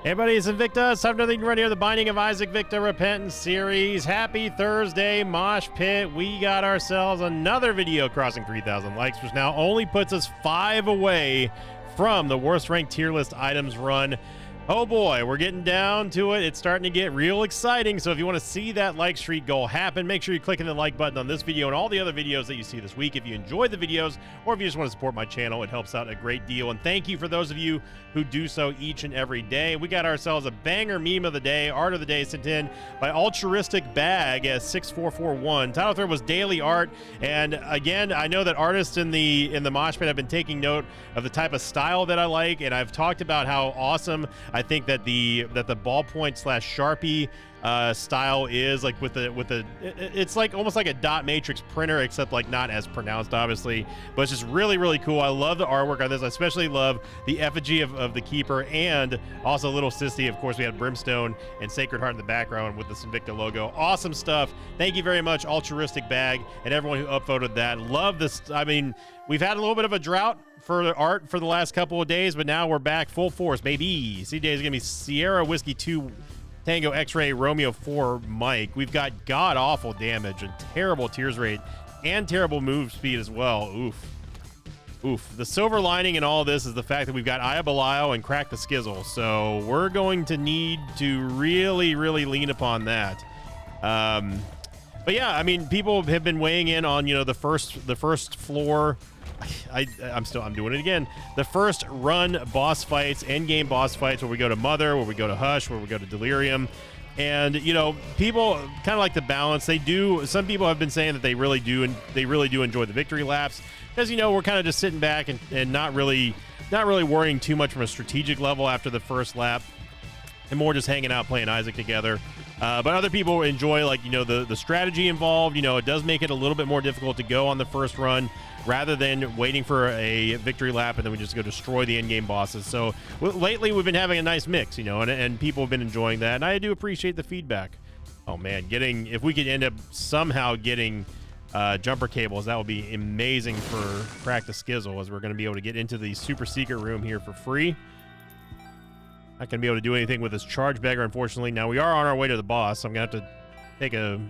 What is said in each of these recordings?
Hey buddy, it's Invicta. It's time for nothing to run here. The Binding of Isaac Victa Repentance series. Happy Thursday, Mosh Pit. We got ourselves another video crossing 3,000 likes, which now only puts us 5 away from the worst ranked tier list items run. Oh boy, we're getting down to it. It's starting to get real exciting. So if you want to see that like streak goal happen, make sure you click the like button on this video and all the other videos that you see this week. If you enjoyed the videos or if you just want to support my channel, it helps out a great deal. And thank you for those of you who do so each and every day. We got ourselves a banger meme of the day, art of the day sent in by Altruistic Bag as 6441. Title thread was daily art. And again, I know that artists in the mosh pit have been taking note of the type of style that I like, and I've talked about how awesome I think that the ballpoint / Sharpie style is, like with the it's like almost like a dot matrix printer, except like not as pronounced obviously, but it's just really cool. I love the artwork on this. I especially love the effigy of the keeper, and also Little Sissy. Of course, we had Brimstone and Sacred Heart in the background with the Invicta logo. Awesome stuff. Thank you very much, Altruistic Bag, and everyone who upvoted that. Love this. I mean, we've had a little bit of a drought for art for the last couple of days, but now we're back full force, baby. CJ is gonna be Sierra Whiskey 2 Tango X-Ray Romeo 4 Mike. We've got god-awful damage and terrible tears rate and terrible move speed as well. Oof. The silver lining in all of this is the fact that we've got Aya Belial and Crack the Skizzle, so we're going to need to really lean upon that. But yeah, I mean, people have been weighing in on, you know, the first floor. I'm doing it again. The first run boss fights, end game boss fights, where we go to Mother, where we go to Hush, where we go to Delirium. And, you know, people kind of like the balance. Some people have been saying that they really do enjoy the victory laps, because, you know, we're kind of just sitting back and not really worrying too much from a strategic level after the first lap, and more just hanging out playing Isaac together. But other people enjoy, like, you know, the strategy involved. You know, it does make it a little bit more difficult to go on the first run rather than waiting for a victory lap and then we just go destroy the end-game bosses. So lately we've been having a nice mix, you know, and people have been enjoying that, and I do appreciate the feedback. Oh man, if we could end up somehow getting jumper cables, that would be amazing for Crack the Skizzle, as we're going to be able to get into the super secret room here for free. Not going to be able to do anything with this charge beggar, unfortunately. Now we are on our way to the boss, so I'm going to have to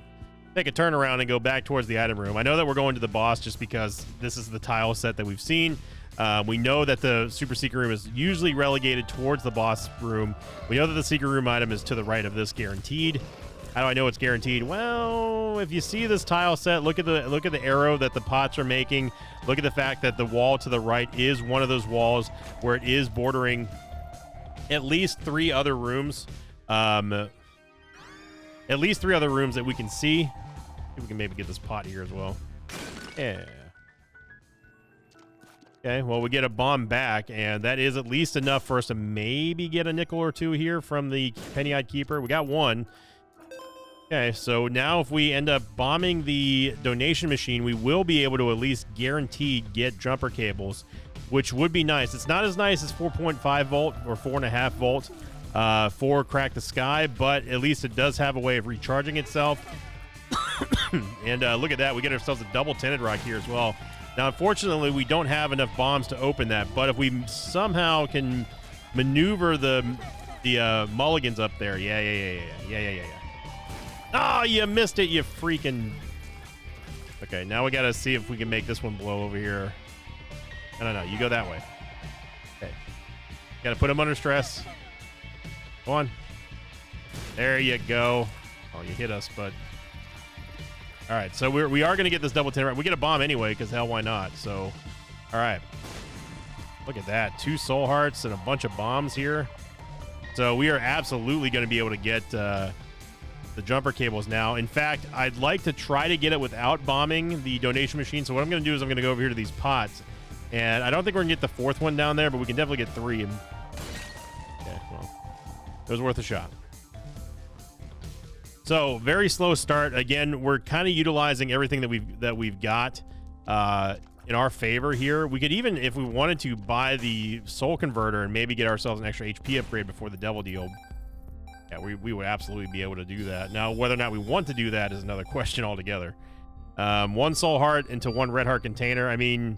take a turn around and go back towards the item room. I know that we're going to the boss just because this is the tile set that we've seen. We know that the super secret room is usually relegated towards the boss room. We know that the secret room item is to the right of this, guaranteed. How do I know it's guaranteed? Well, if you see this tile set, look at the arrow that the pots are making. Look at the fact that the wall to the right is one of those walls where it is bordering at least 3 other rooms. At least 3 other rooms that we can see. If we can maybe get this pot here as well. Yeah. Okay, well, we get a bomb back, and that is at least enough for us to maybe get a nickel or 2 here from the Penny-Eyed Keeper. We got 1. Okay, so now if we end up bombing the donation machine, we will be able to at least guaranteed get jumper cables, which would be nice. It's not as nice as 4.5 volt or 4.5 volt for Crack the Sky, but at least it does have a way of recharging itself. And look at that, we get ourselves a double tinted rock here as well. Now, unfortunately, we don't have enough bombs to open that, but if we somehow can maneuver the mulligans up there, yeah. Oh, you missed it, you freaking. Okay, now we gotta see if we can make this one blow over here. No, you go that way. Okay, gotta put him under stress. Go on. There you go. Oh, you hit us, but all right. So we are going to get this double 10 right. We get a bomb anyway, because hell, why not? So, all right. Look at that. 2 soul hearts and a bunch of bombs here. So we are absolutely going to be able to get the jumper cables now. In fact, I'd like to try to get it without bombing the donation machine. So what I'm going to do is I'm going to go over here to these pots, and I don't think we're going to get the 4th one down there, but we can definitely get 3. Okay, well, it was worth a shot. So very slow start. Again, we're kind of utilizing everything that we've got in our favor here. We could even, if we wanted to, buy the soul converter and maybe get ourselves an extra HP upgrade before the devil deal. Yeah, we would absolutely be able to do that. Now, whether or not we want to do that is another question altogether. 1 soul heart into 1 red heart container. I mean,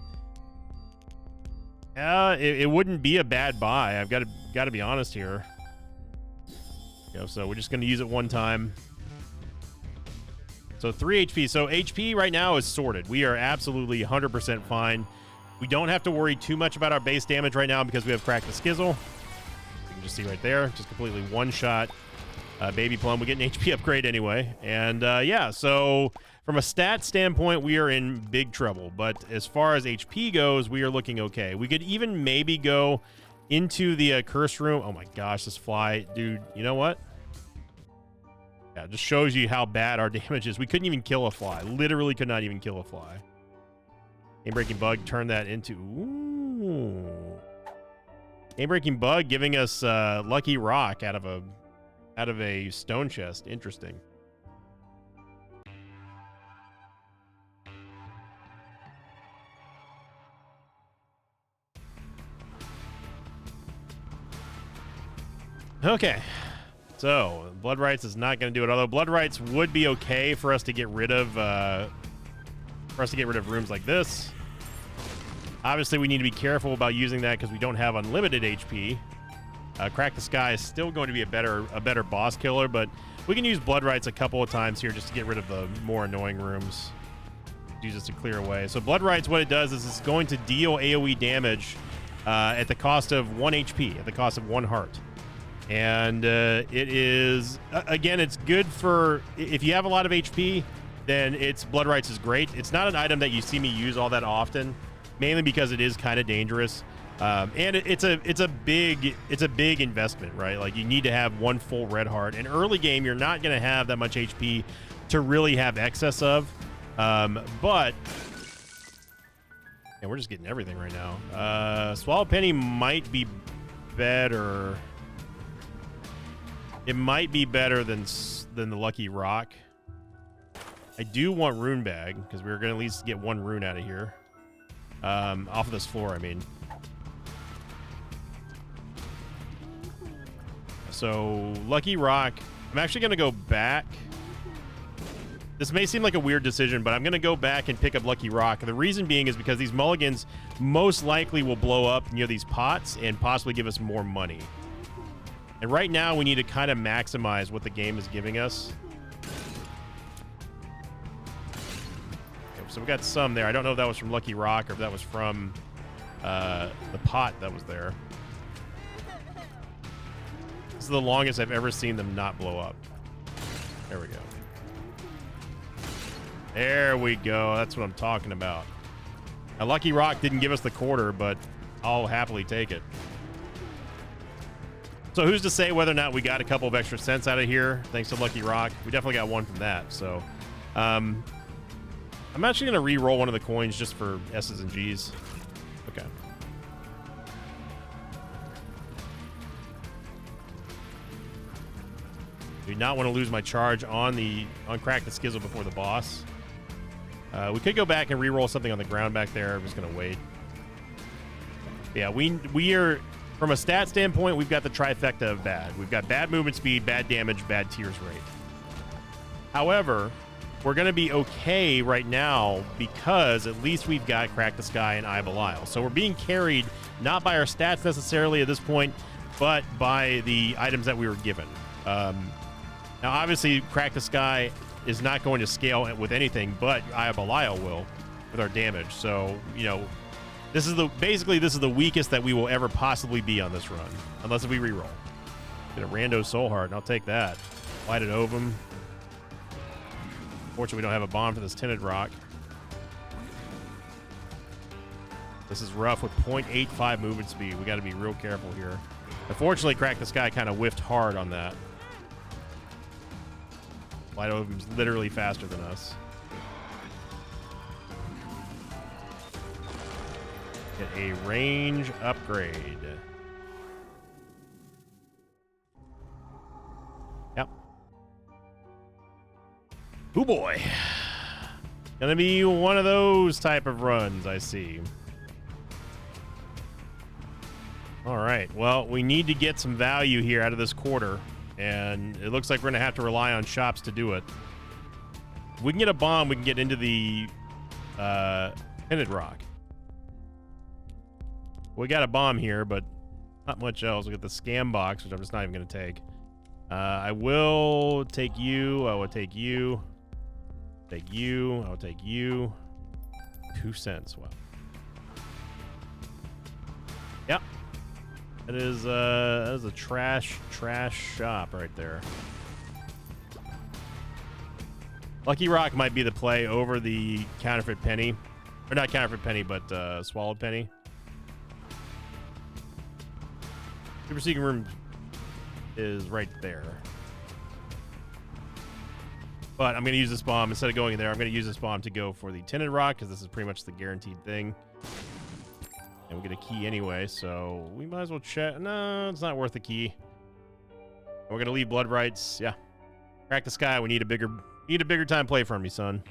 it wouldn't be a bad buy. I've got to be honest here. So we're just going to use it one time. So 3 HP. So HP right now is sorted. We are absolutely 100% fine. We don't have to worry too much about our base damage right now because we have Cracked the Skizzle. You can just see right there, just completely one-shot Baby Plum. We get an HP upgrade anyway. And yeah, so from a stat standpoint, we are in big trouble. But as far as HP goes, we are looking okay. We could even maybe go into the curse room. Oh my gosh, this fly. Dude, you know what? Yeah, it just shows you how bad our damage is. We couldn't even kill a fly. Literally could not even kill a fly. Game-breaking bug turned that into... Ooh. Game-breaking bug giving us lucky rock out of a stone chest. Interesting. Okay. So, Blood Rites is not going to do it. Although Blood Rites would be okay for us to get rid of rooms like this. Obviously, we need to be careful about using that because we don't have unlimited HP. Crack the Sky is still going to be a better boss killer, but we can use Blood Rites a couple of times here just to get rid of the more annoying rooms. Use this to clear away. So Blood Rites, what it does is it's going to deal AoE damage at the cost of 1 HP, at the cost of 1 heart. And it is, again, it's good for, if you have a lot of HP, then Blood Rites is great. It's not an item that you see me use all that often, mainly because it is kind of dangerous. And it's a big investment, right? Like, you need to have 1 full red heart. In early game, you're not going to have that much HP to really have excess of. But yeah, we're just getting everything right now. Swallow Penny might be better. It might be better than the Lucky Rock. I do want Rune Bag because we're going to at least get 1 rune out of here. Off of this floor, I mean. So, Lucky Rock. I'm actually going to go back. This may seem like a weird decision, but I'm going to go back and pick up Lucky Rock. The reason being is because these mulligans most likely will blow up near these pots and possibly give us more money. And right now, we need to kind of maximize what the game is giving us. Okay, so we got some there. I don't know if that was from Lucky Rock or if that was from the pot that was there. This is the longest I've ever seen them not blow up. There we go. There we go. That's what I'm talking about. Now, Lucky Rock didn't give us the quarter, but I'll happily take it. So who's to say whether or not we got a couple of extra cents out of here thanks to Lucky Rock? We definitely got 1 from that. So I'm actually going to re-roll 1 of the coins just for S's and G's. Okay. Do not want to lose my charge on Crack the Skizzle before the boss. We could go back and re-roll something on the ground back there. I'm just going to wait. Yeah, we are... From a stat standpoint, we've got the trifecta of bad. We've got bad movement speed, bad damage, bad tears rate. However, we're going to be okay right now because at least we've got Crack the Sky and Eye of Belial. So we're being carried not by our stats necessarily at this point, but by the items that we were given. Now, obviously, Crack the Sky is not going to scale with anything, but Eye of Belial will with our damage. So, you know... This is the weakest that we will ever possibly be on this run, unless we reroll. Get a rando soul heart, and I'll take that. Light it over him. Fortunately, we don't have a bomb for this tinted rock. This is rough with 0.85 movement speed. We got to be real careful here. Unfortunately, Crack the Sky kind of whiffed hard on that. Light over him's literally faster than us. Get a range upgrade. Yep. Oh boy. Gonna be one of those type of runs, I see. All right. Well, we need to get some value here out of this quarter, and it looks like we're gonna have to rely on shops to do it. If we can get a bomb, we can get into the Tinted Rock. We got a bomb here, but not much else. We got the scam box, which I'm just not even going to take. I will take you. I will take you. Take you. I'll take you. 2 cents. Wow. Yep. That is a trash shop right there. Lucky Rock might be the play over the counterfeit penny. Or not counterfeit penny, but swallowed penny. Super secret room is right there. But I'm going to use this bomb. Instead of going in there, I'm going to use this bomb to go for the tinted rock, because this is pretty much the guaranteed thing. And we get a key anyway, so we might as well check. No, it's not worth the key. We're going to leave Blood Rights. Yeah. Crack the Sky. We need a bigger time play from me, son.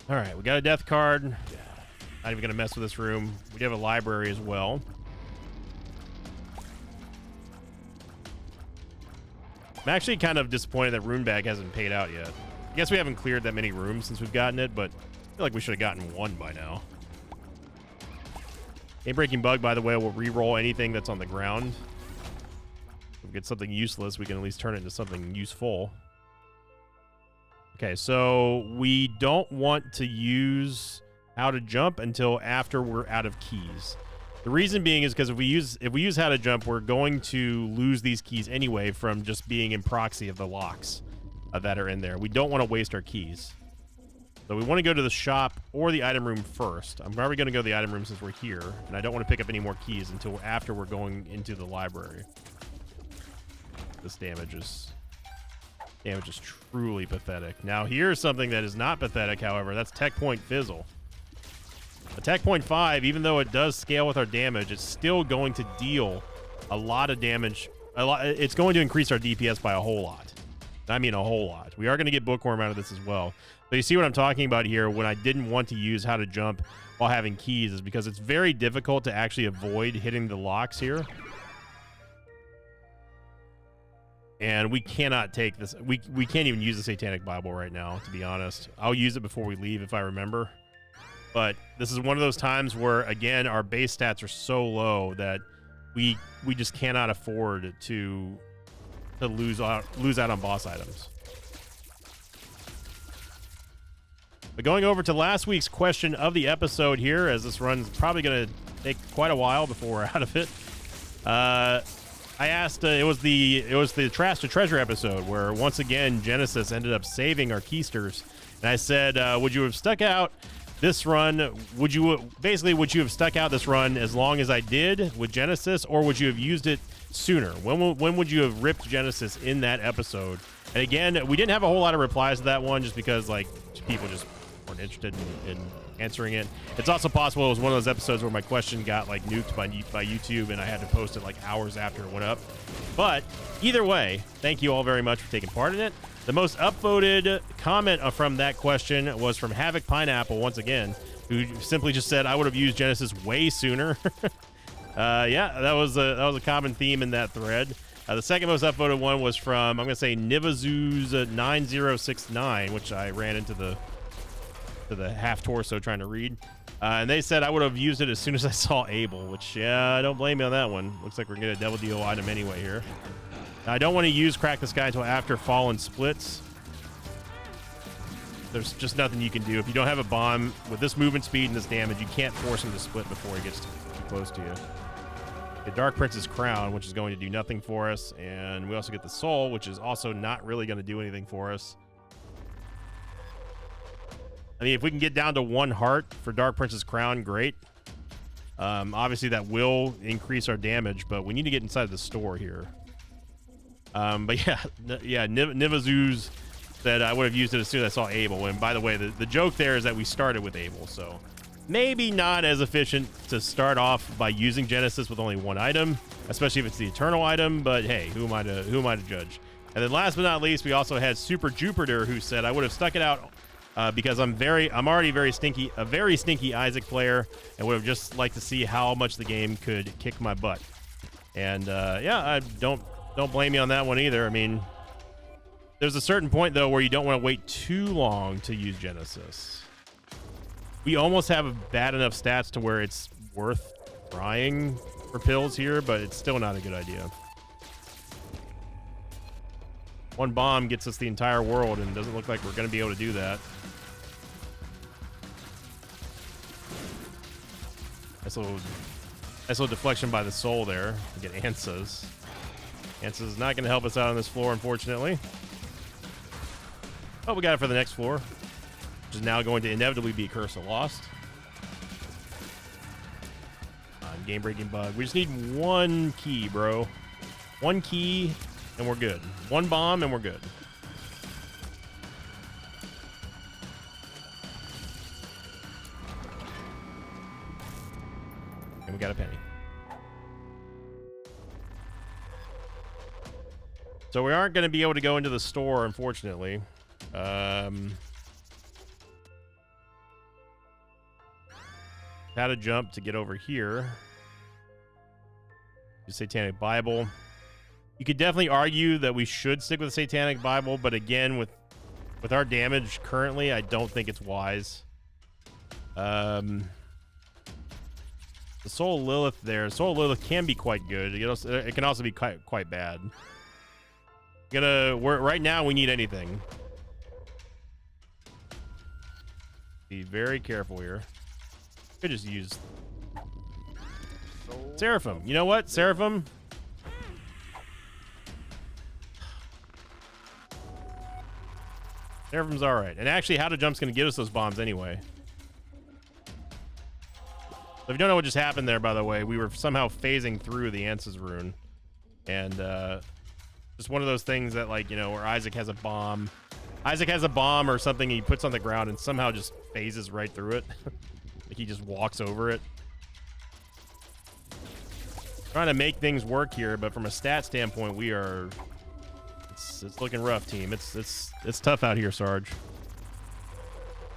All right, we got a death card. Not even going to mess with this room. We do have a library as well. I'm actually kind of disappointed that Rune Bag hasn't paid out yet. I guess we haven't cleared that many rooms since we've gotten it, but I feel like we should have gotten one by now. Game Breaking Bug, by the way, will re-roll anything that's on the ground. If we get something useless, we can at least turn it into something useful. Okay, so we don't want to use How to Jump until after we're out of keys. The reason being is because if we use How to Jump, we're going to lose these keys anyway from just being in proxy of the locks that are in there. We don't want to waste our keys. So we want to go to the shop or the item room first. I'm probably going to go to the item room since we're here, and I don't want to pick up any more keys until after we're going into the library. This damage is truly pathetic. Now here's something that is not pathetic, however. That's Tech Point Fizzle. A Tech Point 5, even though it does scale with our damage, it's still going to deal a lot of damage. It's going to increase our DPS by a whole lot. I mean a whole lot. We are going to get Bookworm out of this as well. But you see what I'm talking about here when I didn't want to use How to Jump while having keys is because it's very difficult to actually avoid hitting the locks here. And we cannot take this. We can't even use the Satanic Bible right now, to be honest. I'll use it before we leave if I remember. But this is one of those times where, again, our base stats are so low that we just cannot afford to lose out on boss items. But going over to last week's question of the episode here, as this run's probably going to take quite a while before we're out of it. I asked, it was the Trash to Treasure episode where once again Genesis ended up saving our keysters, and I said, would you have stuck out this run? Would you have stuck out this run as long as I did with Genesis, or would you have used it sooner? When would you have ripped Genesis in that episode? And again, we didn't have a whole lot of replies to that one just because like people just weren't interested in answering it. It's also possible it was one of those episodes where my question got like nuked by YouTube and I had to post it like hours after it went up. But either way, thank you all very much for taking part in it. The most upvoted comment from that question was from Havoc Pineapple once again, who simply just said, I would have used Genesis way sooner. Yeah, that was a common theme in that thread. The second most upvoted one was from, I'm going to say, Nivazoos9069, which I ran into the half torso trying to read. And they said I would have used it as soon as I saw Abel, which, yeah, I don't blame you on that one. Looks like we're going to get a double deal item anyway here. I don't want to use Crack the Sky until after Fallen splits. There's just nothing you can do. If you don't have a bomb, with this movement speed and this damage, you can't force him to split before he gets too close to you. The Dark Prince's Crown, which is going to do nothing for us. And we also get the Soul, which is also not really going to do anything for us. I mean, if we can get down to 1 heart for Dark Prince's Crown, great. Obviously, that will increase our damage, but we need to get inside the store here. But yeah, Nivazoos said I would have used it as soon as I saw Abel. And by the way, the joke there is that we started with Abel, so maybe not as efficient to start off by using Genesis with only 1 item, especially if it's the Eternal item. But hey, who am I to judge? And then last but not least, we also had Super Jupiter, who said I would have stuck it out because I'm already a very stinky Isaac player, and would have just liked to see how much the game could kick my butt. And yeah, I don't blame me on that one either. I mean, there's a certain point though where you don't want to wait too long to use Genesis. We almost have bad enough stats to where it's worth trying for pills here, but it's still not a good idea. One bomb gets us the entire world, and it doesn't look like we're going to be able to do that. Nice little deflection by the soul there. We get Ansas. Ansas is not going to help us out on this floor, unfortunately. Oh, we got it for the next floor, which is now going to inevitably be Curse of Lost. Game-breaking bug. We just need one key, bro. One key, and we're good. One bomb, and we're good. And we got a penny. So we aren't going to be able to go into the store, unfortunately. Had to jump to get over here. The Satanic Bible. You could definitely argue that we should stick with the Satanic Bible, but again, with our damage currently, I don't think it's wise. The Soul of Lilith there. Soul of Lilith can be quite good. It can also be quite bad. Right now we need anything. Be very careful here. Could just use Seraphim. You know what? Seraphim. Seraphim's all right. And actually, How to Jump's going to give us those bombs anyway. So if you don't know what just happened there, by the way, we were somehow phasing through the Ansas rune. And just one of those things that, like, you know, where Isaac has a bomb. Isaac has a bomb or something he puts on the ground and somehow just phases right through it. Like he just walks over it. Trying to make things work here, but from a stat standpoint, we are... It's looking rough, team. It's tough out here, Sarge.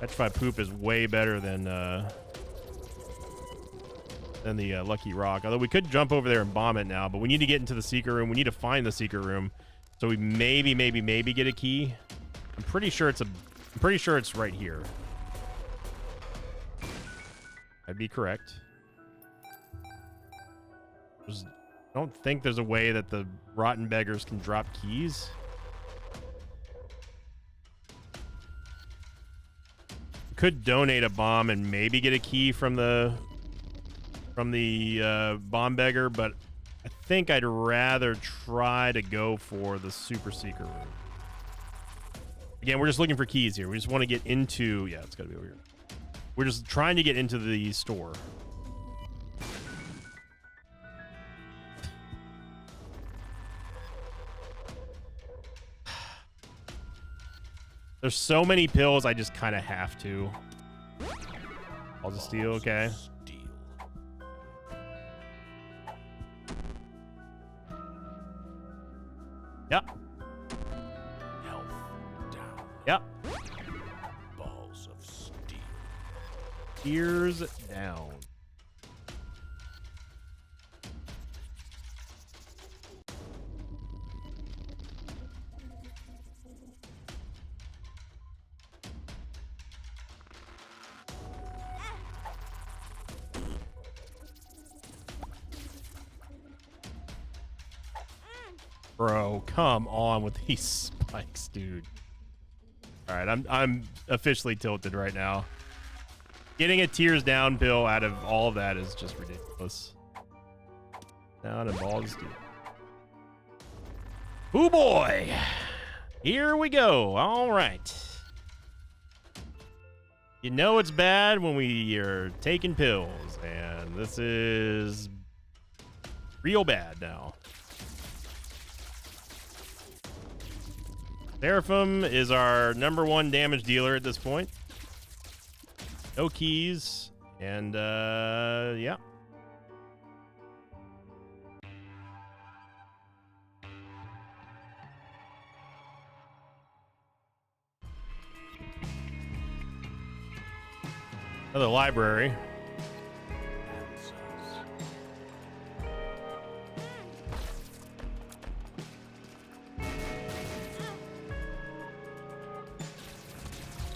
Petrified Poop is way better than the Lucky Rock. Although we could jump over there and bomb it now, but we need to get into the secret room. We need to find the secret room, so we maybe get a key. I'm pretty sure it's right here. I'd be correct. I don't think there's a way that the rotten beggars can drop keys. Could donate a bomb and maybe get a key from the bomb beggar, but I think I'd rather try to go for the super secret room. Again, we're just looking for keys here. We just want to get into... Yeah, it's got to be over here. We're just trying to get into the store. There's so many pills, I just kind of have to. I'll just steal, okay. Yep. Health down. Yep. Balls of steel. Ears down. Bro, come on with these spikes, dude. All right, I'm officially tilted right now. Getting a tears down pill out of all of that is just ridiculous. Down and balls, dude. Ooh boy, here we go. All right. You know it's bad when we are taking pills, and this is real bad now. Seraphim is our #1 damage dealer at this point. No keys, and yeah. Another library.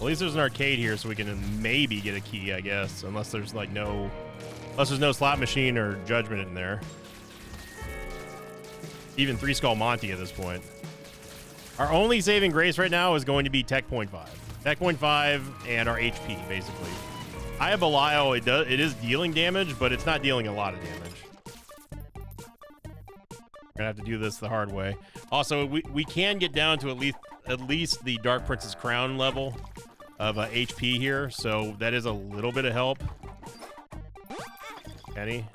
At least there's an arcade here, so we can maybe get a key, I guess. Unless there's like unless there's no slot machine or judgment in there. Even Three Skull Monty at this point. Our only saving grace right now is going to be Tech Point 5. Tech Point 5 and our HP, basically. Aya Belial, it is dealing damage, but it's not dealing a lot of damage. We're gonna have to do this the hard way. Also, we can get down to at least the Dark Prince's Crown level of HP here, so that is a little bit of help. Kenny.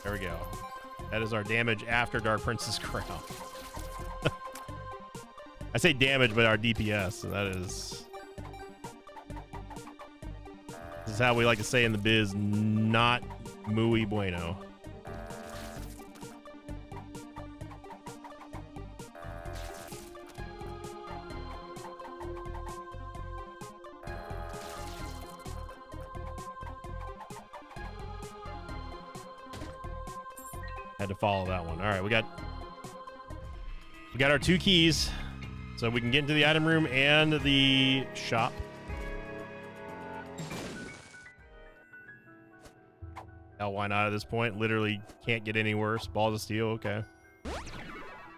There we go. That is our damage after Dark Prince's Crown. I say damage, but our DPS, so that is... This is how we like to say in the biz, not muy bueno. Had to follow that one. All right, we got our 2 keys, so we can get into the item room and the shop. Hell, why not at this point? Literally can't get any worse. Balls of Steel, okay.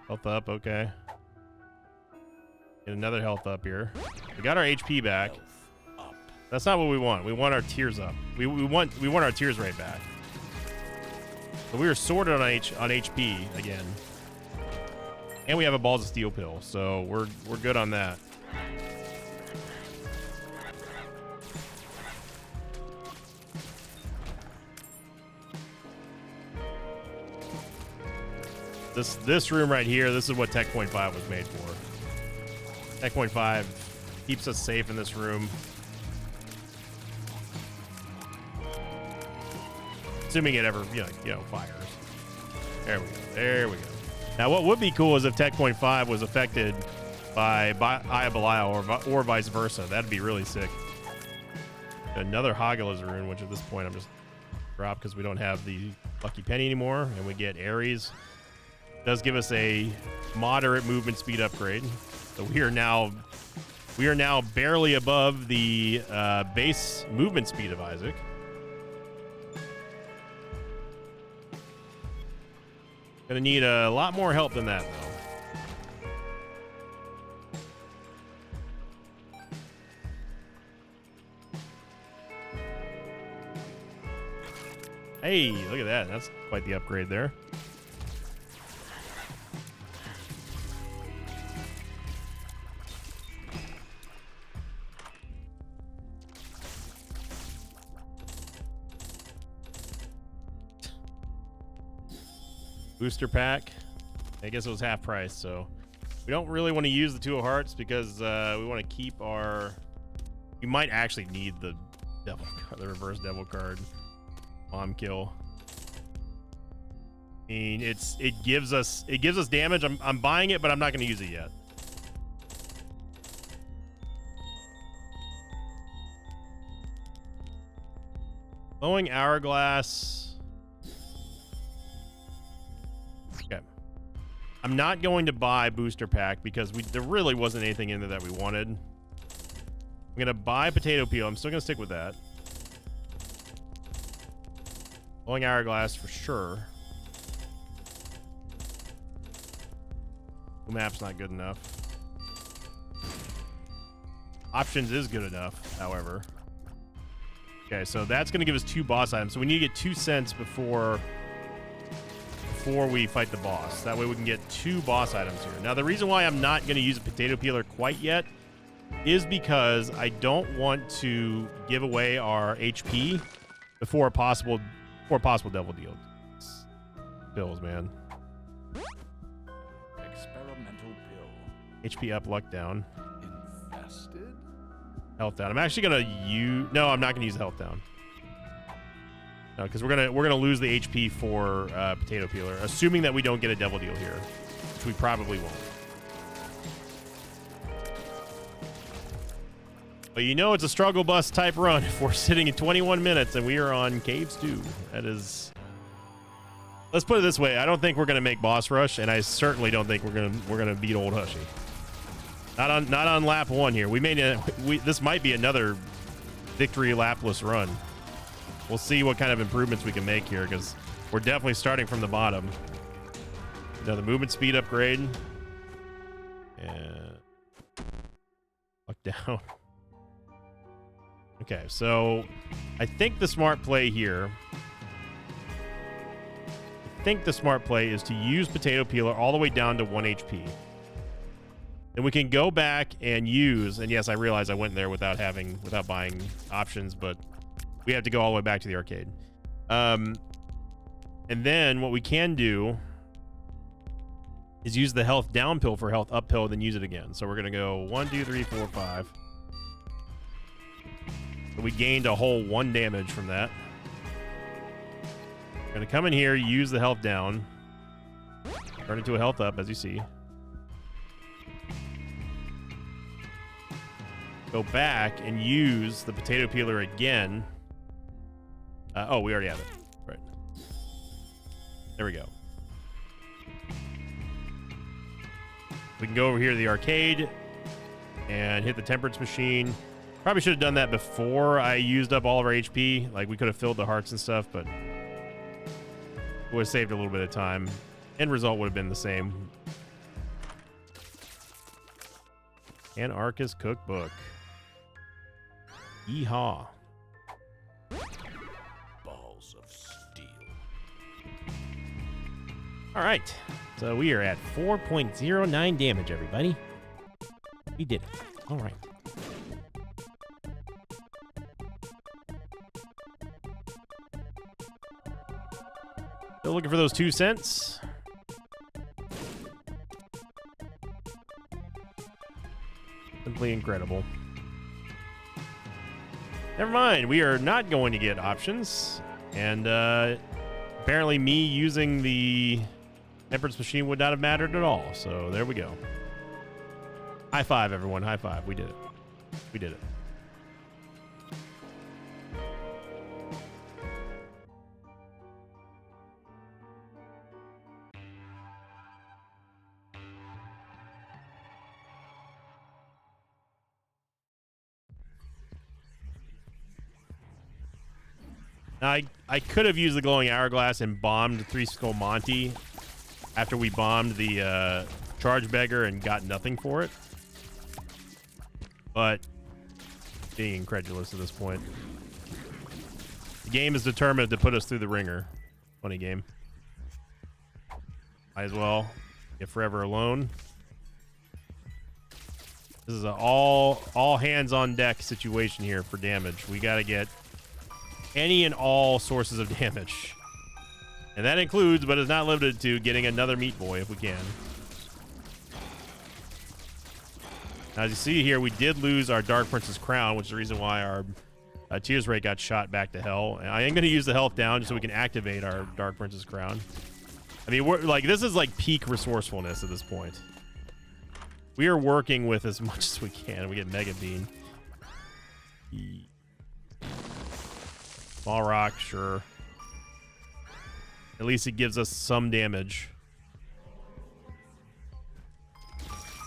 Health up, okay. Get another health up here. We got our HP back. That's not what we want. We want our tears up. We want our tears rate back. So we were sorted on HP again. And we have a Balls of Steel pill, so we're good on that. This room right here, this is what Tech Point 5 was made for. Tech Point 5 keeps us safe in this room. Assuming it ever, fires. There we go. There we go. Now, what would be cool is if Tech Point 5 was affected by Aya Belial or vice versa. That'd be really sick. Another Hagalaz rune, which at this point I'm just dropped because we don't have the Lucky Penny anymore, and we get Ares. Does give us a moderate movement speed upgrade. So we are now barely above the base movement speed of Isaac. Gonna need a lot more help than that, though. Hey, look at that. That's quite the upgrade there. Booster pack. I guess it was half price, so we don't really want to use the 2 of Hearts because we want to keep our... We might actually need the devil card, the reverse devil card. Bomb kill. I mean, it gives us damage. I'm buying it, but I'm not going to use it yet. Glowing Hourglass. Okay. I'm not going to buy booster pack because there really wasn't anything in there that we wanted. I'm going to buy Potato Peel. I'm still going to stick with that. Glowing Hourglass for sure. The map's not good enough. Options is good enough, however. Okay, so that's going to give us 2 boss items. So we need to get 2 cents before we fight the boss. That way we can get 2 boss items here. Now, the reason why I'm not going to use a potato peeler quite yet is because I don't want to give away our HP before a possible devil deal. Pills, man. Experimental pill. HP up, luck down. Infested? Health down. I'm actually gonna use... No, I'm not gonna use health down. No, because we're gonna lose the HP for potato peeler, assuming that we don't get a devil deal here, which we probably won't. But you know it's a struggle bus type run if we're sitting at 21 minutes and we are on Caves 2. That is... Let's put it this way. I don't think we're gonna make boss rush, and I certainly don't think we're gonna beat Old Hushy. Not on lap 1 here. This might be another victory lapless run. We'll see what kind of improvements we can make here, because we're definitely starting from the bottom. Another movement speed upgrade. And lock down. Okay, so I think the smart play here. I think the smart play is to use Potato Peeler all the way down to 1 HP. Then we can go back and use, and yes, I realize I went there without buying options, but we have to go all the way back to the arcade. And then what we can do is use the health down pill for health up pill, then use it again. So we're gonna go 1, 2, 3, 4, 5. So we gained a whole 1 damage from that. Gonna come in here, use the health down, turn it to a health up, as you see. Go back and use the Potato Peeler again. Oh, we already have it. Right. There we go. We can go over here to the arcade and hit the temperance machine. Probably should have done that before I used up all of our HP. Like, we could have filled the hearts and stuff, but it would have saved a little bit of time. End result would have been the same. Anarchist Cookbook. Yeehaw. Balls of steel. All right. So we are at 4.09 damage, everybody. We did it. All right. Still looking for those 2 cents. Simply incredible. Never mind, we are not going to get options. And apparently me using the temperance machine would not have mattered at all. So there we go. High five, everyone. High five. We did it. We did it. Now, I could have used the glowing hourglass and bombed 3 Skull Monty after we bombed the charge beggar and got nothing for it. But being incredulous at this point. The game is determined to put us through the ringer. Funny game. Might as well get forever alone. This is an all hands on deck situation here for damage. We got to get any and all sources of damage. And that includes, but is not limited to, getting another Meat Boy if we can. Now, as you see here, we did lose our Dark Prince's crown, which is the reason why our Tears Ray got shot back to hell. And I am going to use the health down just so we can activate our Dark Prince's crown. I mean, we're like, this is like peak resourcefulness at this point. We are working with as much as we can. We get Mega Bean. Small rock, sure. At least it gives us some damage.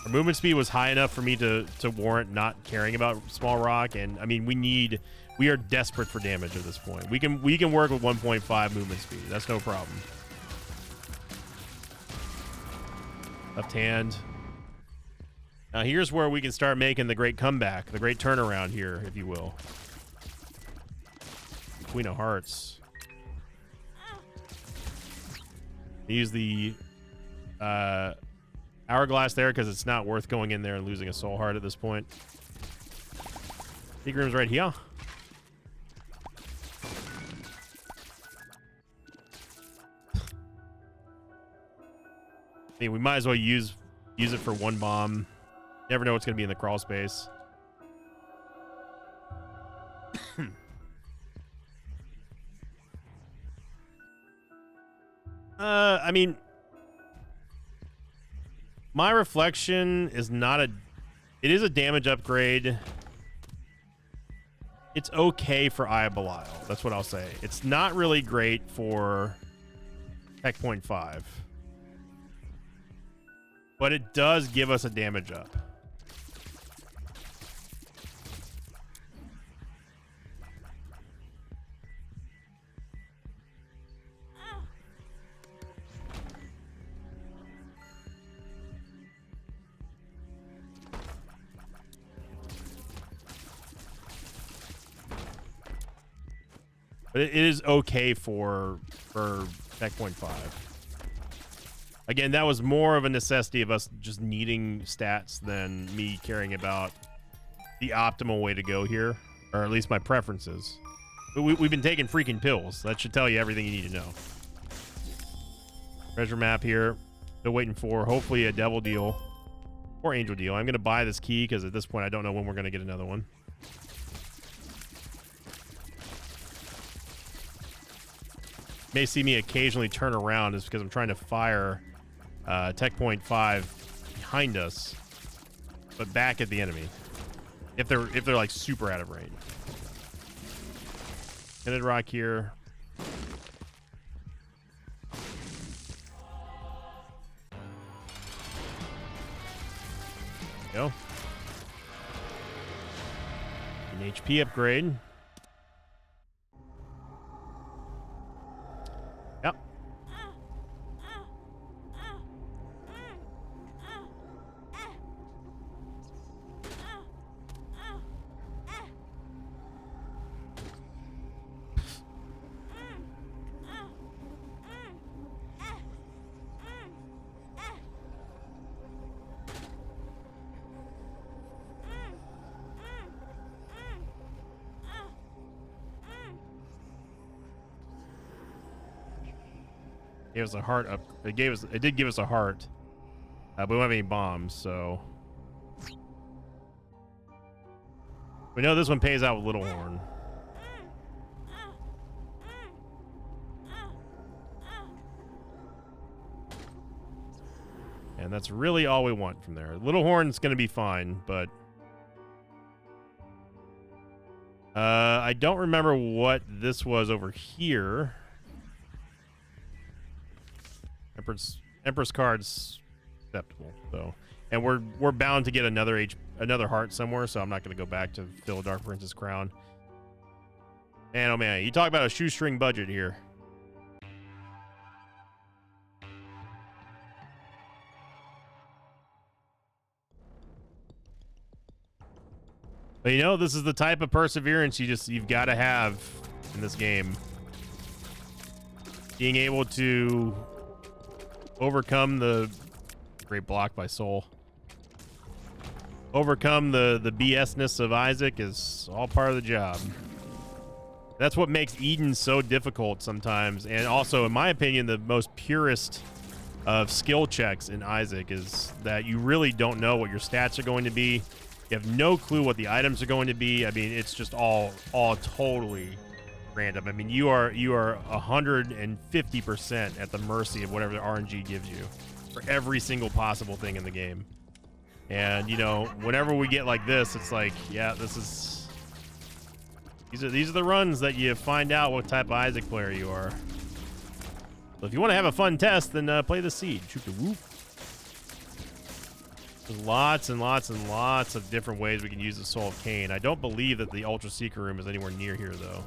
Our movement speed was high enough for me to warrant not caring about small rock, and I mean we are desperate for damage at this point. We can work with 1.5 movement speed. That's no problem. Left hand. Now here's where we can start making the great comeback, the great turnaround here, if you will. Queen of Hearts. Use the hourglass there because it's not worth going in there and losing a soul heart at this point. Secret room's right here. I mean, we might as well use it for 1 bomb. Never know what's going to be in the crawl space. I mean, my reflection is not a... It is a damage upgrade. It's okay for Eye of Belial. That's what I'll say. It's not really great for Tech Point 5. But it does give us a damage up. But it is okay for Tech Point 5. Again, that was more of a necessity of us just needing stats than me caring about the optimal way to go here, or at least my preferences. But we've been taking freaking pills. That should tell you everything you need to know. Treasure map here. Still waiting for hopefully a devil deal or angel deal. I'm going to buy this key because at this point I don't know when we're going to get another one. May see me occasionally turn around is because I'm trying to fire Tech Point 5 behind us, but back at the enemy. If they're like super out of range. Tinted rock here. Go. An HP upgrade. Yep. Gave us a heart up. It did give us a heart, but we don't have any bombs, so we know this one pays out with Little Horn. And that's really all we want from there. Little Horn's going to be fine, but I don't remember what this was over here. Empress card's acceptable, so, and we're bound to get another heart somewhere, so I'm not going to go back to fill Dark Prince's crown. Man, oh man, you talk about a shoestring budget here. But you know, this is the type of perseverance you've got to have in this game. Being able to overcome the great block by Soul. Overcome the BS-ness of Isaac is all part of the job. That's what makes Eden so difficult sometimes, and also, in my opinion, the most purest of skill checks in Isaac is that you really don't know what your stats are going to be. You have no clue what the items are going to be. I mean, it's just all totally random. I mean, you are 150% at the mercy of whatever the RNG gives you for every single possible thing in the game. And you know, whenever we get like this, it's like, yeah, these are the runs that you find out what type of Isaac player you are. So if you want to have a fun test, then play the Seed. Shoot the whoop. There's lots and lots and lots of different ways we can use the Soul of Cain. I don't believe that the Ultra Secret Room is anywhere near here, though.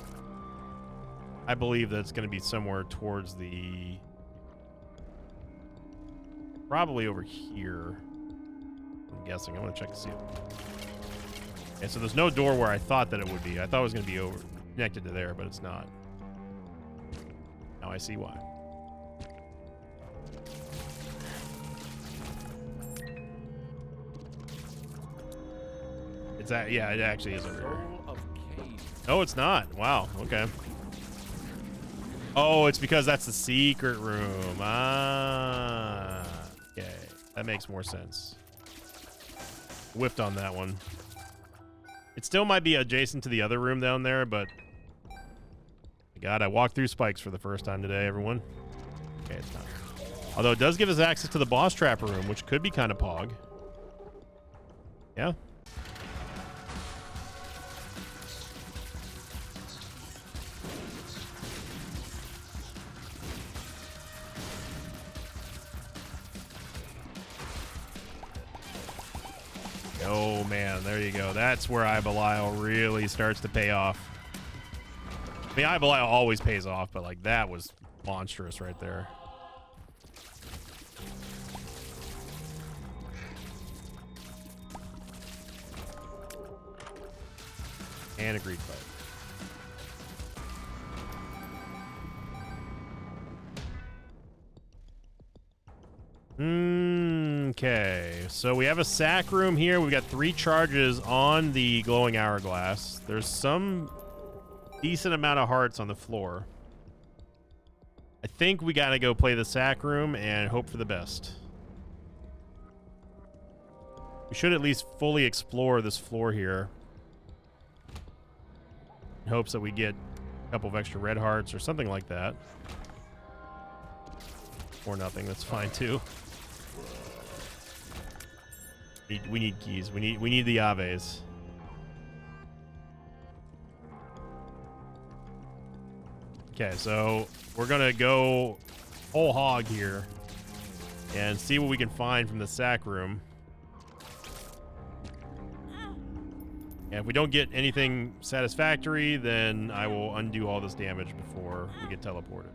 I believe that it's going to be somewhere towards the... probably over here. I'm guessing. I'm going to check to see it. Okay, so there's no door where I thought that it would be. I thought it was going to be over connected to there, but it's not. Now I see why. It's that, yeah, it actually is over here. No, it's not. Wow. Okay. Oh, it's because that's the secret room. Ah. Okay. That makes more sense. Whiffed on that one. It still might be adjacent to the other room down there, but... God, I walked through spikes for the first time today, everyone. Okay, it's not. Although it does give us access to the boss trap room, which could be kind of pog. Yeah. Oh man, there you go. That's where Belial really starts to pay off. I mean, Belial always pays off, but like that was monstrous right there. And a greed fight. Okay, so we have a sack room here. We've got 3 charges on the glowing hourglass. There's some decent amount of hearts on the floor. I think we gotta go play the sack room and hope for the best. We should at least fully explore this floor here. In hopes that we get a couple of extra red hearts or something like that. Or nothing, that's fine too. We need keys. We need the Aves. Okay, so we're gonna go whole hog here and see what we can find from the sack room. And if we don't get anything satisfactory, then I will undo all this damage before we get teleported.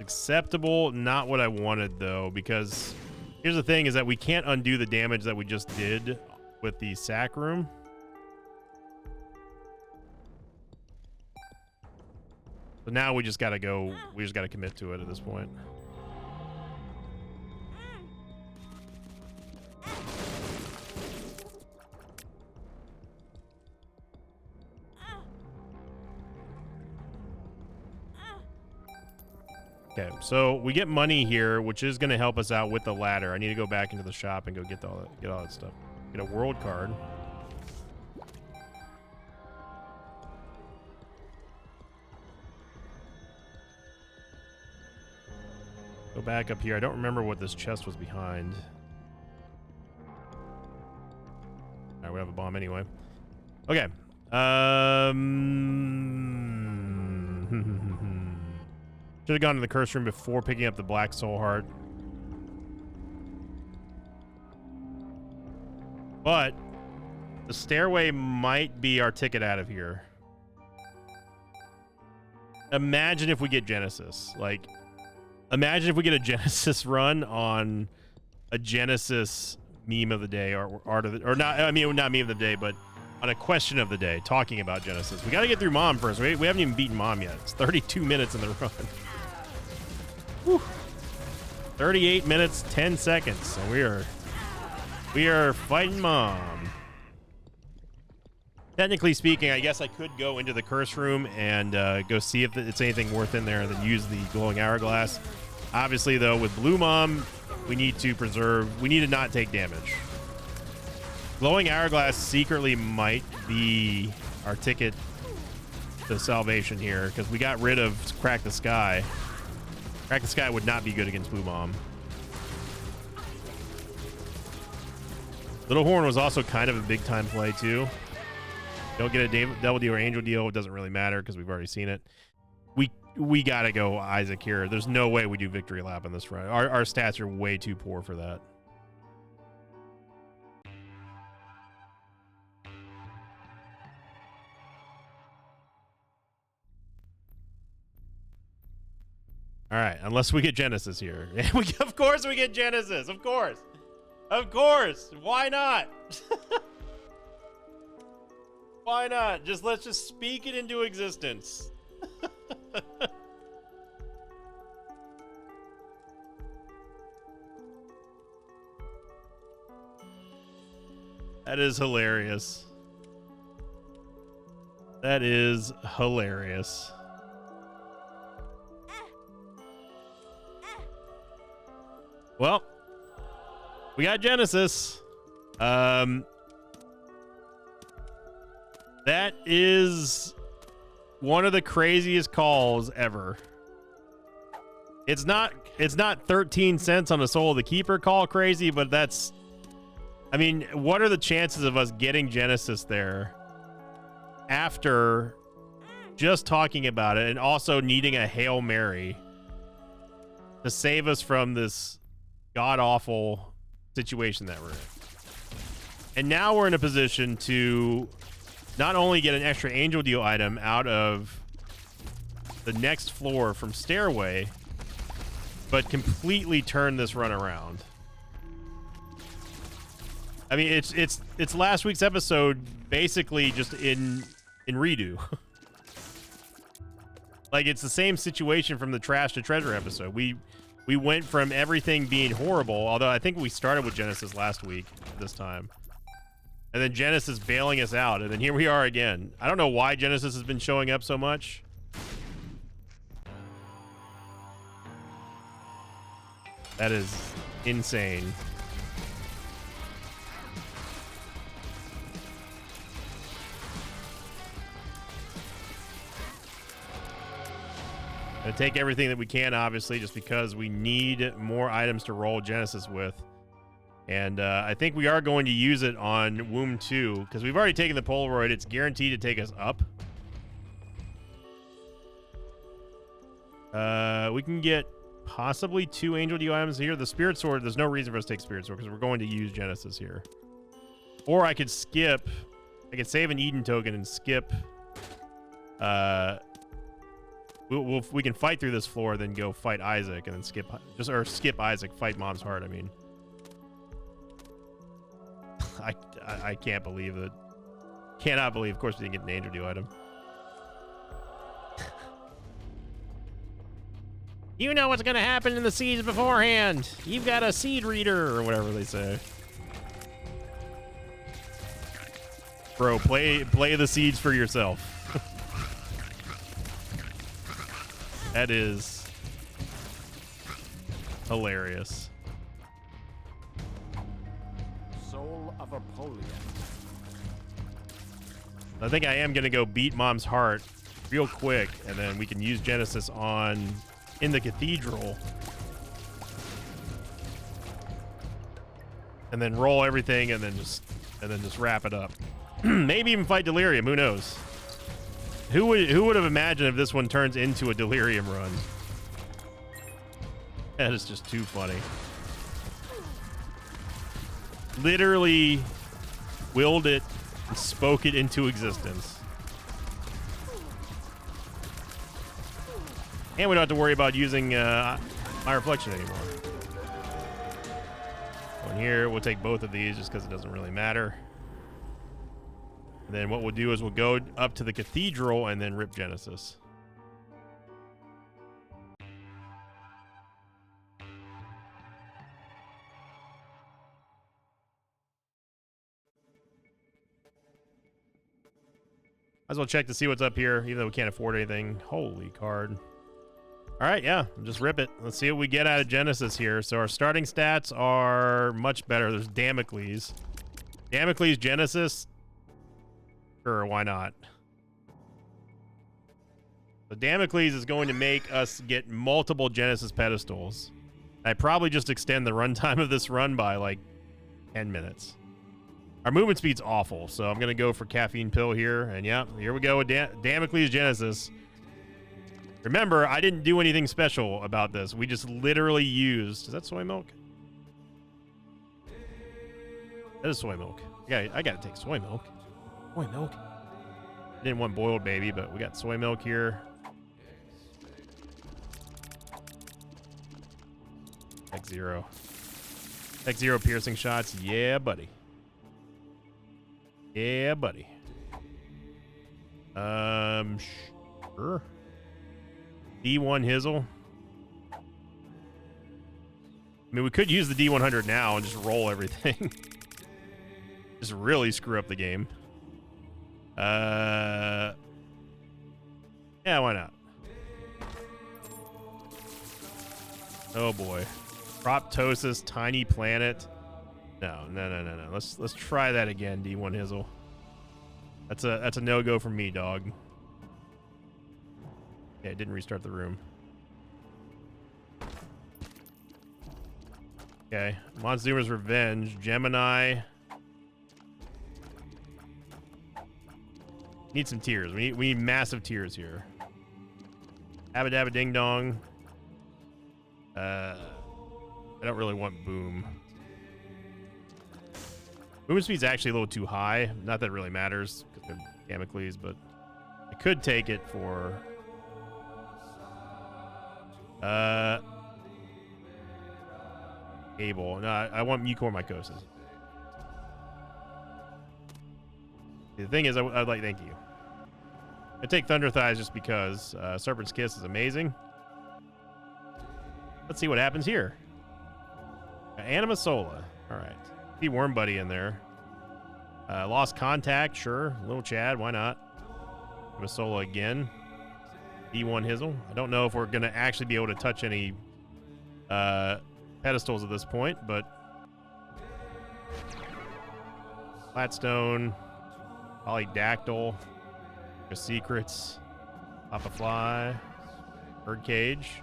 Acceptable, not what I wanted though, because here's the thing is that we can't undo the damage that we just did with the sack room. So now we just gotta go, we just gotta commit to it at this point. Okay, so we get money here, which is going to help us out with the ladder. I need to go back into the shop and go get all that stuff. Get a world card. Go back up here. I don't remember what this chest was behind. All right, we have a bomb anyway. Okay. Should have gone to the curse room before picking up the black soul heart. But the stairway might be our ticket out of here. Imagine if we get Genesis. Like, imagine if we get a Genesis run on a Genesis meme of the day or art of the, or not. I mean, not meme of the day, but on a question of the day talking about Genesis. We got to get through Mom first. We haven't even beaten Mom yet. It's 32 minutes in the run. Whew. 38 minutes, 10 seconds. So we are fighting Mom. Technically speaking, I guess I could go into the curse room and go see if it's anything worth in there and then use the glowing hourglass. Obviously, though, with Blue Mom, we need to not take damage. Glowing hourglass secretly might be our ticket to salvation here because we got rid of Crack the Sky. Crack the Sky would not be good against Blue Mom. Little Horn was also kind of a big time play too. Don't get a devil deal or angel deal. It doesn't really matter because we've already seen it. We gotta go Isaac here. There's no way we do victory lap in this run. Our stats are way too poor for that. All right, unless we get Genesis here. Of course we get Genesis. Of course. Of course. Why not? Why not? Let's just speak it into existence. That is hilarious. That is hilarious. Well, we got Genesis. That is one of the craziest calls ever. It's not 13 cents on the Soul of the Keeper call crazy, but that's, I mean, what are the chances of us getting Genesis there after just talking about it and also needing a Hail Mary to save us from this god-awful situation that we're in? And now we're in a position to not only get an extra angel deal item out of the next floor from Stairway, but completely turn this run around. I mean, it's last week's episode basically just in redo. Like, it's the same situation from the trash to treasure episode. We went from everything being horrible, although I think we started with Genesis last week this time. And then Genesis bailing us out, and then here we are again. I don't know why Genesis has been showing up so much. That is insane. Gonna take everything that we can, obviously, just because we need more items to roll Genesis with. And I think we are going to use it on Womb 2, because we've already taken the Polaroid. It's guaranteed to take us up. We can get possibly 2 Angel Dew items here. The Spirit Sword, there's no reason for us to take Spirit Sword, because we're going to use Genesis here. Or I could skip. I could save an Eden token and skip. We can fight through this floor, then go fight Isaac, and then skip Isaac, fight Mom's Heart. I mean, I can't believe it. Cannot believe. Of course, we didn't get an Angel Dew item. You know what's gonna happen in the seeds beforehand. You've got a seed reader, or whatever they say. Bro, play the seeds for yourself. That is hilarious. Soul of Apollyon. I think I am gonna go beat Mom's Heart real quick, and then we can use Genesis in the cathedral, and then roll everything, and then just wrap it up. Maybe even fight Delirium. Who knows? Who would have imagined if this one turns into a Delirium run? That is just too funny. Literally willed it and spoke it into existence. And we don't have to worry about using my reflection anymore. On here, we'll take both of these just because it doesn't really matter. And then what we'll do is we'll go up to the cathedral and then rip Genesis. Might as well check to see what's up here, even though we can't afford anything. Holy card. All right, yeah, just rip it. Let's see what we get out of Genesis here. So our starting stats are much better. There's Damocles. Damocles, Genesis. Sure, why not? The Damocles is going to make us get multiple Genesis pedestals. I probably just extend the runtime of this run by like 10 minutes. Our movement speed's awful, so I'm going to go for Caffeine Pill here. And yeah, here we go with Damocles Genesis. Remember, I didn't do anything special about this. We just literally used... Is that soy milk? That is soy milk. Yeah, I got to take soy milk. Soy milk. I didn't want boiled baby, but we got soy milk here. X0. X0 piercing shots. Yeah, buddy. Yeah, buddy. Sure. D1 Hizzle. I mean, we could use the D100 now and just roll everything. Just really screw up the game. Yeah, why not? Oh boy. Proptosis, Tiny Planet. No. Let's try that again, D1 Hizzle. That's a no-go from me, dog. Yeah, it didn't restart the room. Okay. Monzuma's Revenge. Gemini. Need some tears. We need massive tears here. Abba Dabba Ding Dong. I don't really want Boom. Movement speed's actually a little too high. Not that it really matters because they're Damocles, but I could take it for... Able. No, I want Mucormycosis. The thing is, I'd like, thank you. I take Thunder Thighs just because Serpent's Kiss is amazing. Let's see what happens here. Anima Sola. All right. See Worm Buddy in there. Lost Contact, sure. Little Chad, why not? Anima Sola again. D1 Hizzle. I don't know if we're going to actually be able to touch any pedestals at this point, but Flatstone, Polydactyl, Secrets, Papa Fly, Birdcage,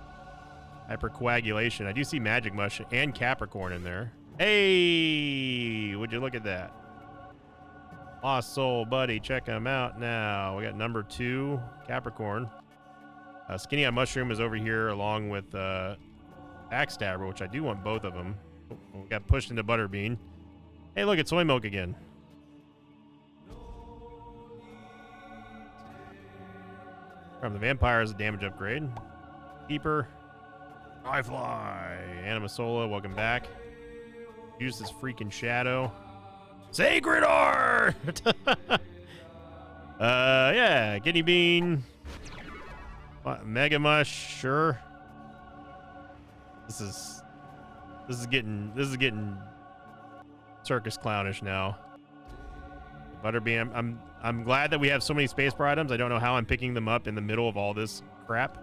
Hypercoagulation. I do see Magic Mush and Capricorn in there. Hey, would you look at that? Lost Soul, buddy, check him out now. We got number 2, Capricorn. Skinny on Mushroom is over here along with Backstabber, which I do want both of them. Oh, we got pushed into Butterbean. Hey, look, it's Soy Milk again. From the Vampire is a damage upgrade. Keeper. Fly. Anima Sola, welcome back. Use this freaking Shadow. Sacred Art! Yeah, Kidney Bean. Mega Mush, sure. This is getting circus clownish now. Butterbean. I'm glad that we have so many Space Bar items. I don't know how I'm picking them up in the middle of all this crap.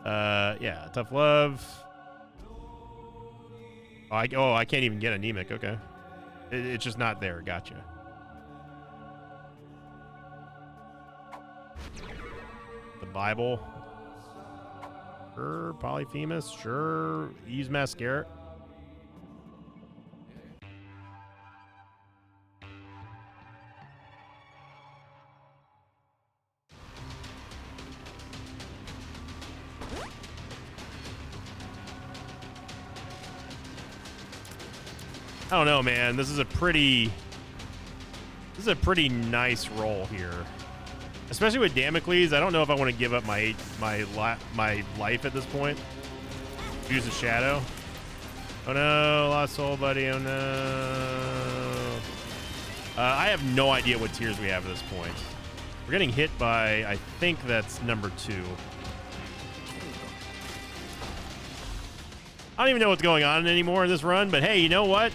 Yeah, Tough Love. Oh, I can't even get Anemic. Okay. It's just not there. Gotcha. The Bible. Sure. Polyphemus. Sure. Use Mascara. I don't know, man. This is a pretty nice roll here, especially with Damocles. I don't know if I want to give up my life at this point. Use a Shadow. Oh no, Lost Soul, buddy. Oh no. I have no idea what tiers we have at this point. We're getting hit by, I think that's number 2. I don't even know what's going on anymore in this run, but hey, you know what?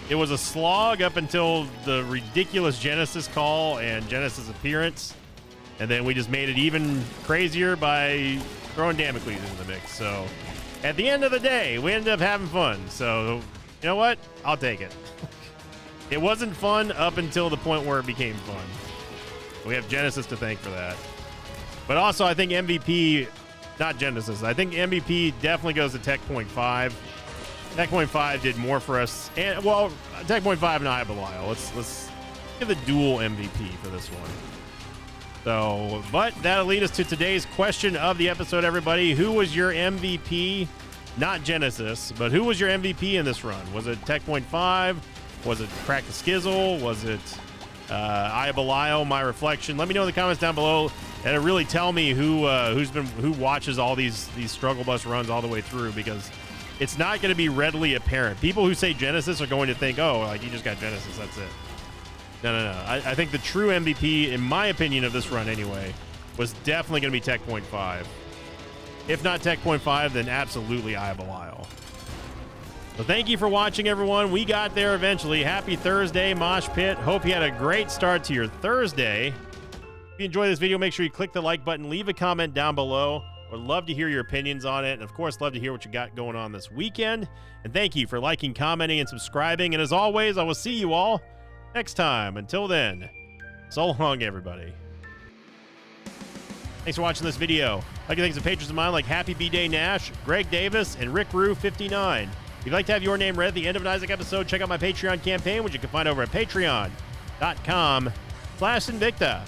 It was a slog up until the ridiculous Genesis call and Genesis appearance, and then we just made it even crazier by throwing Damocles into the mix. So at the end of the day, we ended up having fun. So you know what? I'll take it. It wasn't fun up until the point where it became fun. We have Genesis to thank for that. But also, I think MVP, not Genesis, I think MVP definitely goes to Tech Point 5. Tech Point 5 did more for us. And, well, Tech Point 5 and Eye of Belial. Let's give the dual MVP for this one. So, but that'll lead us to today's question of the episode, everybody. Who was your MVP? Not Genesis, but who was your MVP in this run? Was it Tech Point 5? Was it Crack the Skizzle? Was it Eye of Belial, My Reflection? Let me know in the comments down below. And really tell me who watches all these struggle bus runs all the way through, because it's not going to be readily apparent. People who say Genesis are going to think, oh, like you just got Genesis, that's it. No. I think the true MVP, in my opinion of this run anyway, was definitely going to be Tech Point 5. If not Tech Point 5, then absolutely Eye of Belial. So thank you for watching, everyone. We got there eventually. Happy Thursday, Mosh Pit. Hope you had a great start to your Thursday. If you enjoyed this video, make sure you click the like button, leave a comment down below. Would love to hear your opinions on it, and of course, love to hear what you got going on this weekend. And thank you for liking, commenting, and subscribing. And as always, I will see you all next time. Until then, so long, everybody. Thanks for watching this video. I'd like to thank some patrons of mine like Happy B-Day Nash, Greg Davis, and Rick Rue 59. If you'd like to have your name read at the end of an Isaac episode, check out my Patreon campaign, which you can find over at patreon.com/Invicta.